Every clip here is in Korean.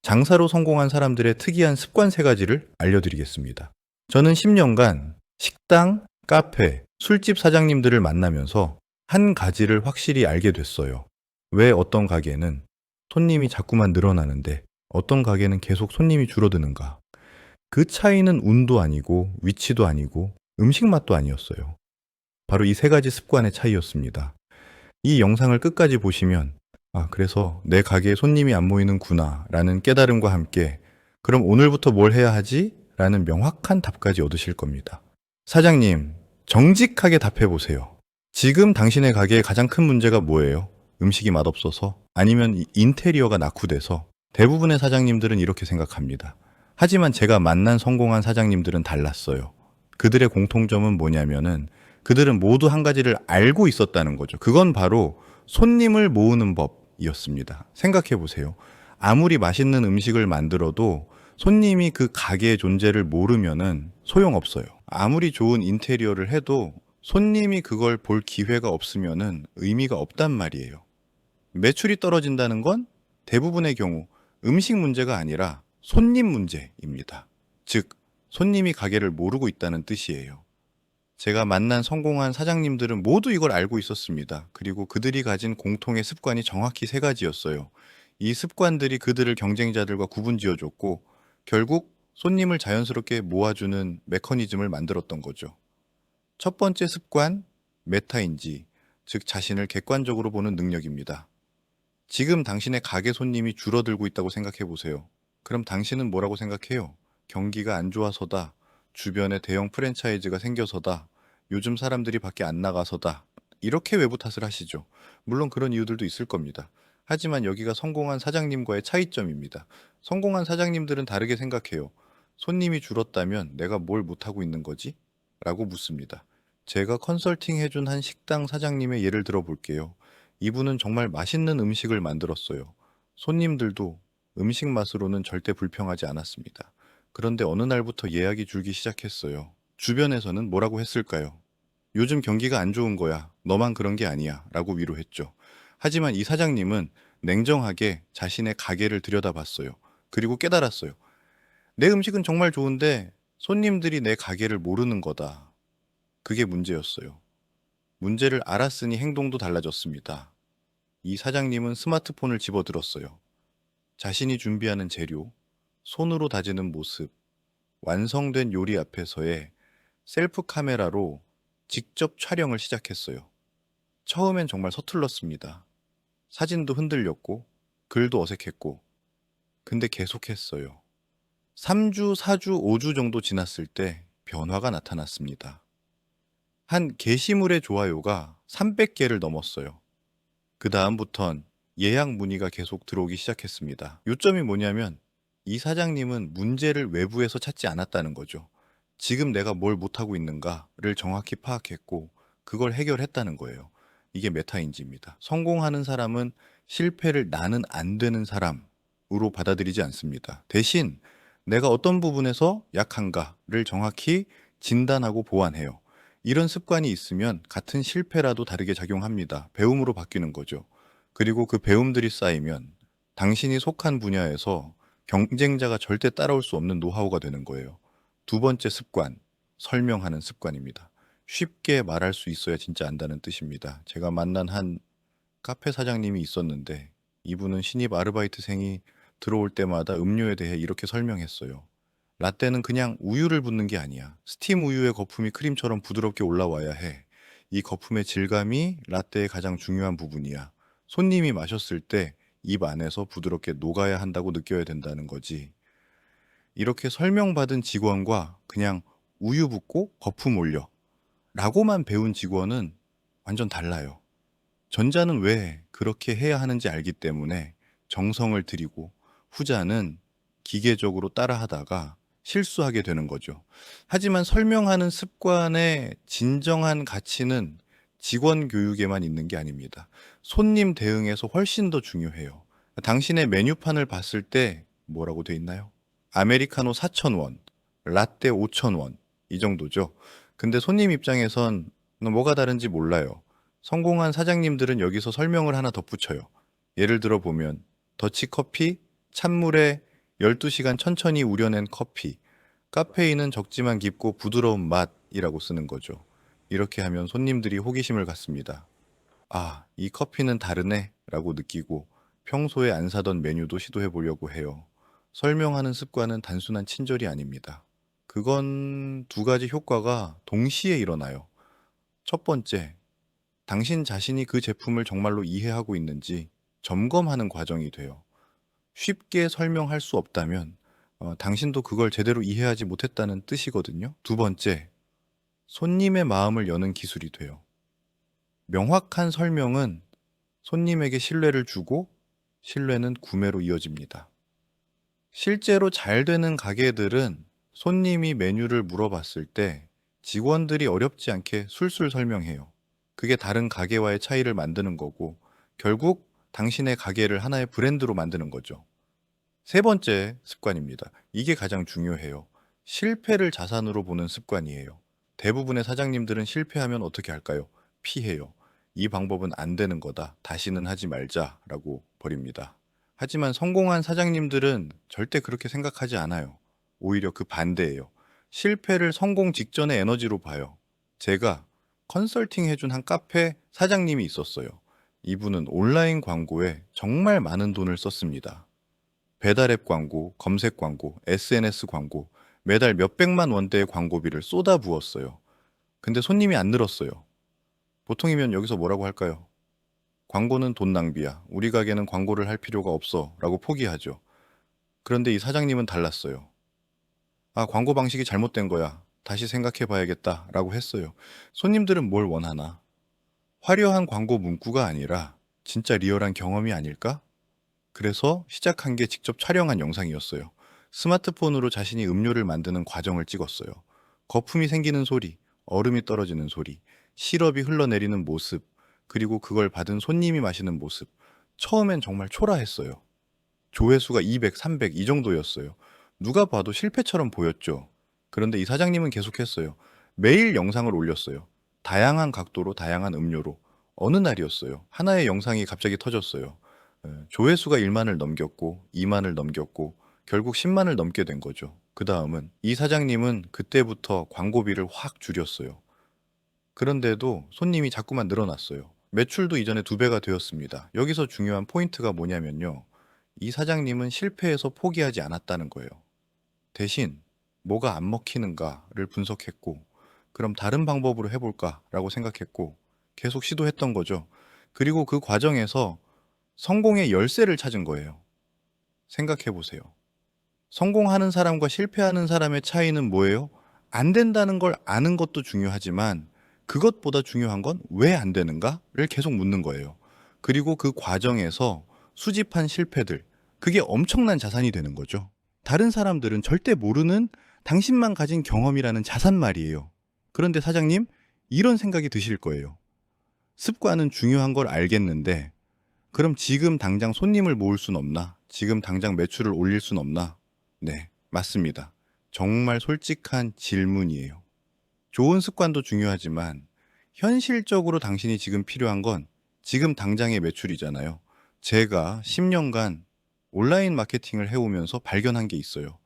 장사로 성공한 사람들의 특이한 습관 3가지를 알려드리겠습니다. 저는 10년간 식당, 카페, 술집 사장님들을 만나면서 한 가지를 확실히 알게 됐어요. 왜 어떤 가게는 손님이 자꾸만 늘어나는데 어떤 가게는 계속 손님이 줄어드는가. 그 차이는 운도 아니고 위치도 아니고 음식 맛도 아니었어요. 바로 이 3가지 습관의 차이였습니다. 이 영상을 끝까지 보시면 그래서 내 가게에 손님이 안 모이는구나 라는 깨달음과 함께 그럼 오늘부터 뭘 해야 하지? 라는 명확한 답까지 얻으실 겁니다. 사장님, 정직하게 답해 보세요. 지금 당신의 가게의 가장 큰 문제가 뭐예요? 음식이 맛없어서? 아니면 인테리어가 낙후돼서? 대부분의 사장님들은 이렇게 생각합니다. 하지만 제가 만난 성공한 사장님들은 달랐어요. 그들의 공통점은 뭐냐면은 그들은 모두 한 가지를 알고 있었다는 거죠. 그건 바로 손님을 모으는 법이었습니다. 생각해 보세요. 아무리 맛있는 음식을 만들어도 손님이 그 가게의 존재를 모르면은 소용없어요. 아무리 좋은 인테리어를 해도 손님이 그걸 볼 기회가 없으면은 의미가 없단 말이에요. 매출이 떨어진다는 건 대부분의 경우 음식 문제가 아니라 손님 문제입니다. 즉, 손님이 가게를 모르고 있다는 뜻이에요. 제가 만난 성공한 사장님들은 모두 이걸 알고 있었습니다. 그리고 그들이 가진 공통의 습관이 정확히 3가지였어요. 이 습관들이 그들을 경쟁자들과 구분 지어줬고 결국 손님을 자연스럽게 모아주는 메커니즘을 만들었던 거죠. 첫 번째 습관, 메타인지, 즉 자신을 객관적으로 보는 능력입니다. 지금 당신의 가게 손님이 줄어들고 있다고 생각해 보세요. 그럼 당신은 뭐라고 생각해요? 경기가 안 좋아서다. 주변에 대형 프랜차이즈가 생겨서다. 요즘 사람들이 밖에 안 나가서다. 이렇게 외부 탓을 하시죠. 물론 그런 이유들도 있을 겁니다. 하지만 여기가 성공한 사장님과의 차이점입니다. 성공한 사장님들은 다르게 생각해요. 손님이 줄었다면 내가 뭘 못하고 있는 거지? 라고 묻습니다. 제가 컨설팅 해준 한 식당 사장님의 예를 들어볼게요. 이분은 정말 맛있는 음식을 만들었어요. 손님들도 음식 맛으로는 절대 불평하지 않았습니다. 그런데 어느 날부터 예약이 줄기 시작했어요. 주변에서는 뭐라고 했을까요? 요즘 경기가 안 좋은 거야. 너만 그런 게 아니야. 라고 위로했죠. 하지만 이 사장님은 냉정하게 자신의 가게를 들여다봤어요. 그리고 깨달았어요. 내 음식은 정말 좋은데 손님들이 내 가게를 모르는 거다. 그게 문제였어요. 문제를 알았으니 행동도 달라졌습니다. 이 사장님은 스마트폰을 집어들었어요. 자신이 준비하는 재료, 손으로 다지는 모습, 완성된 요리 앞에서의 셀프 카메라로 직접 촬영을 시작했어요. 처음엔 정말 서툴렀습니다. 사진도 흔들렸고, 글도 어색했고, 근데 계속했어요. 3주, 4주, 5주 정도 지났을 때 변화가 나타났습니다. 한 게시물의 좋아요가 300개를 넘었어요. 그 다음부턴 예약 문의가 계속 들어오기 시작했습니다. 요점이 뭐냐면 이 사장님은 문제를 외부에서 찾지 않았다는 거죠. 지금 내가 뭘 못하고 있는가를 정확히 파악했고 그걸 해결했다는 거예요. 이게 메타인지입니다. 성공하는 사람은 실패를 나는 안 되는 사람으로 받아들이지 않습니다. 대신 내가 어떤 부분에서 약한가를 정확히 진단하고 보완해요. 이런 습관이 있으면 같은 실패라도 다르게 작용합니다. 배움으로 바뀌는 거죠. 그리고 그 배움들이 쌓이면 당신이 속한 분야에서 경쟁자가 절대 따라올 수 없는 노하우가 되는 거예요. 두 번째 습관, 설명하는 습관입니다. 쉽게 말할 수 있어야 진짜 안다는 뜻입니다. 제가 만난 한 카페 사장님이 있었는데 이분은 신입 아르바이트생이 들어올 때마다 음료에 대해 이렇게 설명했어요. 라떼는 그냥 우유를 붓는 게 아니야. 스팀 우유의 거품이 크림처럼 부드럽게 올라와야 해. 이 거품의 질감이 라떼의 가장 중요한 부분이야. 손님이 마셨을 때 입 안에서 부드럽게 녹아야 한다고 느껴야 된다는 거지. 이렇게 설명받은 직원과 그냥 우유 붓고 거품 올려 라고만 배운 직원은 완전 달라요. 전자는 왜 그렇게 해야 하는지 알기 때문에 정성을 들이고 후자는 기계적으로 따라하다가 실수하게 되는 거죠. 하지만 설명하는 습관의 진정한 가치는 직원 교육에만 있는 게 아닙니다. 손님 대응에서 훨씬 더 중요해요. 당신의 메뉴판을 봤을 때 뭐라고 돼 있나요? 아메리카노 4,000원, 라떼 5,000원, 이 정도죠. 근데 손님 입장에선 뭐가 다른지 몰라요. 성공한 사장님들은 여기서 설명을 하나 덧붙여요. 예를 들어 보면 더치커피, 찬물에 12시간 천천히 우려낸 커피. 카페인은 적지만 깊고 부드러운 맛이라고 쓰는 거죠. 이렇게 하면 손님들이 호기심을 갖습니다. 아, 이 커피는 다르네 라고 느끼고 평소에 안 사던 메뉴도 시도해 보려고 해요. 설명하는 습관은 단순한 친절이 아닙니다. 그건 두 가지 효과가 동시에 일어나요. 첫 번째, 당신 자신이 그 제품을 정말로 이해하고 있는지 점검하는 과정이 돼요. 쉽게 설명할 수 없다면 당신도 그걸 제대로 이해하지 못했다는 뜻이거든요. 두 번째, 손님의 마음을 여는 기술이 돼요. 명확한 설명은 손님에게 신뢰를 주고 신뢰는 구매로 이어집니다. 실제로 잘 되는 가게들은 손님이 메뉴를 물어봤을 때 직원들이 어렵지 않게 술술 설명해요. 그게 다른 가게와의 차이를 만드는 거고 결국 당신의 가게를 하나의 브랜드로 만드는 거죠. 세 번째 습관입니다. 이게 가장 중요해요. 실패를 자산으로 보는 습관이에요. 대부분의 사장님들은 실패하면 어떻게 할까요? 피해요. 이 방법은 안 되는 거다. 다시는 하지 말자라고 버립니다. 하지만 성공한 사장님들은 절대 그렇게 생각하지 않아요. 오히려 그 반대예요. 실패를 성공 직전의 에너지로 봐요. 제가 컨설팅 해준 한 카페 사장님이 있었어요. 이분은 온라인 광고에 정말 많은 돈을 썼습니다. 배달앱 광고, 검색 광고, SNS 광고, 매달 몇백만 원대의 광고비를 쏟아부었어요. 근데 손님이 안 늘었어요. 보통이면 여기서 뭐라고 할까요? 광고는 돈 낭비야. 우리 가게는 광고를 할 필요가 없어. 라고 포기하죠. 그런데 이 사장님은 달랐어요. 아, 광고 방식이 잘못된 거야. 다시 생각해 봐야겠다. 라고 했어요. 손님들은 뭘 원하나? 화려한 광고 문구가 아니라 진짜 리얼한 경험이 아닐까? 그래서 시작한 게 직접 촬영한 영상이었어요. 스마트폰으로 자신이 음료를 만드는 과정을 찍었어요. 거품이 생기는 소리, 얼음이 떨어지는 소리, 시럽이 흘러내리는 모습, 그리고 그걸 받은 손님이 마시는 모습. 처음엔 정말 초라했어요. 조회수가 200, 300 이 정도였어요. 누가 봐도 실패처럼 보였죠. 그런데 이 사장님은 계속했어요. 매일 영상을 올렸어요. 다양한 각도로 다양한 음료로. 어느 날이었어요. 하나의 영상이 갑자기 터졌어요. 조회수가 1만을 넘겼고 2만을 넘겼고 결국 10만을 넘게 된 거죠. 그 다음은 이 사장님은 그때부터 광고비를 확 줄였어요. 그런데도 손님이 자꾸만 늘어났어요. 매출도 이전에 2배가 되었습니다. 여기서 중요한 포인트가 뭐냐면요. 이 사장님은 실패해서 포기하지 않았다는 거예요. 대신 뭐가 안 먹히는가를 분석했고, 그럼 다른 방법으로 해볼까라고 생각했고, 계속 시도했던 거죠. 그리고 그 과정에서 성공의 열쇠를 찾은 거예요. 생각해 보세요. 성공하는 사람과 실패하는 사람의 차이는 뭐예요? 안 된다는 걸 아는 것도 중요하지만 그것보다 중요한 건 왜 안 되는가를 계속 묻는 거예요. 그리고 그 과정에서 수집한 실패들, 그게 엄청난 자산이 되는 거죠. 다른 사람들은 절대 모르는 당신만 가진 경험이라는 자산 말이에요. 그런데 사장님, 이런 생각이 드실 거예요. 습관은 중요한 걸 알겠는데, 그럼 지금 당장 손님을 모을 순 없나? 지금 당장 매출을 올릴 순 없나? 네, 맞습니다. 정말 솔직한 질문이에요. 좋은 습관도 중요하지만 현실적으로 당신이 지금 필요한 건 지금 당장의 매출이잖아요. 제가 10년간 온라인 마케팅을 해오면서 발견한 게 있어요.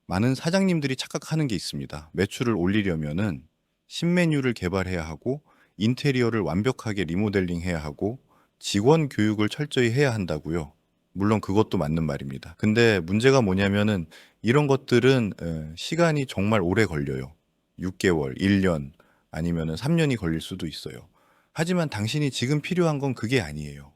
많은 사장님들이 착각하는 게 있습니다. 매출을 올리려면은 신메뉴를 개발해야 하고 인테리어를 완벽하게 리모델링 해야 하고 직원 교육을 철저히 해야 한다고요. 물론 그것도 맞는 말입니다. 근데 문제가 뭐냐면은 이런 것들은 시간이 정말 오래 걸려요. 6개월, 1년 아니면은 3년이 걸릴 수도 있어요. 하지만 당신이 지금 필요한 건 그게 아니에요.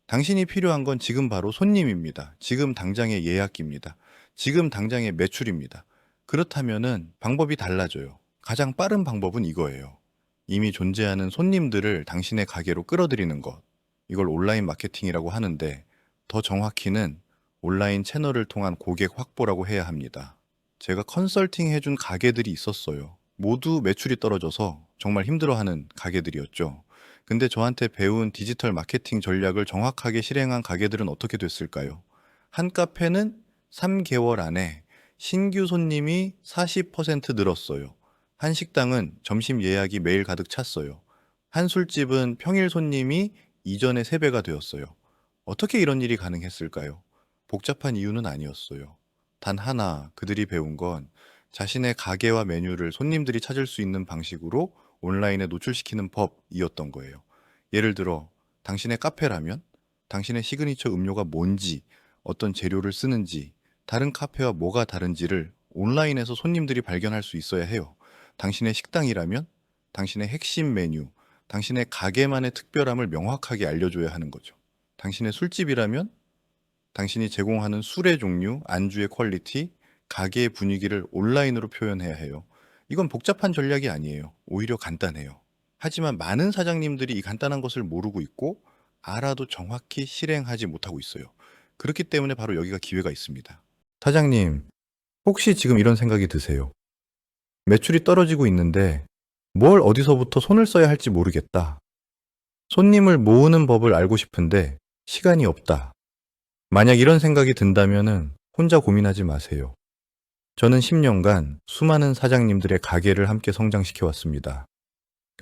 당신이 필요한 건 지금 바로 손님입니다. 지금 당장의 예약입니다. 지금 당장의 매출입니다. 그렇다면은 방법이 달라져요. 가장 빠른 방법은 이거예요. 이미 존재하는 손님들을 당신의 가게로 끌어들이는 것. 이걸 온라인 마케팅이라고 하는데 더 정확히는 온라인 채널을 통한 고객 확보라고 해야 합니다. 제가 컨설팅 해준 가게들이 있었어요. 모두 매출이 떨어져서 정말 힘들어하는 가게들이었죠. 근데 저한테 배운 디지털 마케팅 전략을 정확하게 실행한 가게들은 어떻게 됐을까요? 한 카페는 3개월 안에 신규 손님이 40% 늘었어요. 한 식당은 점심 예약이 매일 가득 찼어요. 한 술집은 평일 손님이 이전의 3배가 되었어요. 어떻게 이런 일이 가능했을까요? 복잡한 이유는 아니었어요. 단 하나 그들이 배운 건 자신의 가게와 메뉴를 손님들이 찾을 수 있는 방식으로 온라인에 노출시키는 법이었던 거예요. 예를 들어, 당신의 카페라면 당신의 시그니처 음료가 뭔지, 어떤 재료를 쓰는지, 다른 카페와 뭐가 다른지를 온라인에서 손님들이 발견할 수 있어야 해요. 당신의 식당이라면 당신의 핵심 메뉴, 당신의 가게만의 특별함을 명확하게 알려줘야 하는 거죠. 당신의 술집이라면 당신이 제공하는 술의 종류, 안주의 퀄리티, 가게의 분위기를 온라인으로 표현해야 해요. 이건 복잡한 전략이 아니에요. 오히려 간단해요. 하지만 많은 사장님들이 이 간단한 것을 모르고 있고 알아도 정확히 실행하지 못하고 있어요. 그렇기 때문에 바로 여기가 기회가 있습니다. 사장님, 혹시 지금 이런 생각이 드세요? 매출이 떨어지고 있는데 뭘 어디서부터 손을 써야 할지 모르겠다. 손님을 모으는 법을 알고 싶은데 시간이 없다. 만약 이런 생각이 든다면은 혼자 고민하지 마세요. 저는 10년간 수많은 사장님들의 가게를 함께 성장시켜 왔습니다.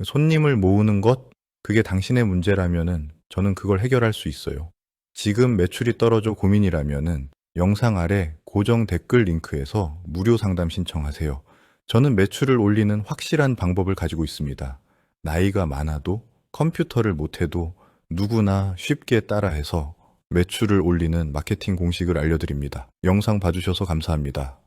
손님을 모으는 것, 그게 당신의 문제라면은 저는 그걸 해결할 수 있어요. 지금 매출이 떨어져 고민이라면은 영상 아래 고정 댓글 링크에서 무료 상담 신청하세요. 저는 매출을 올리는 확실한 방법을 가지고 있습니다. 나이가 많아도 컴퓨터를 못해도 누구나 쉽게 따라해서 매출을 올리는 마케팅 공식을 알려드립니다. 영상 봐주셔서 감사합니다.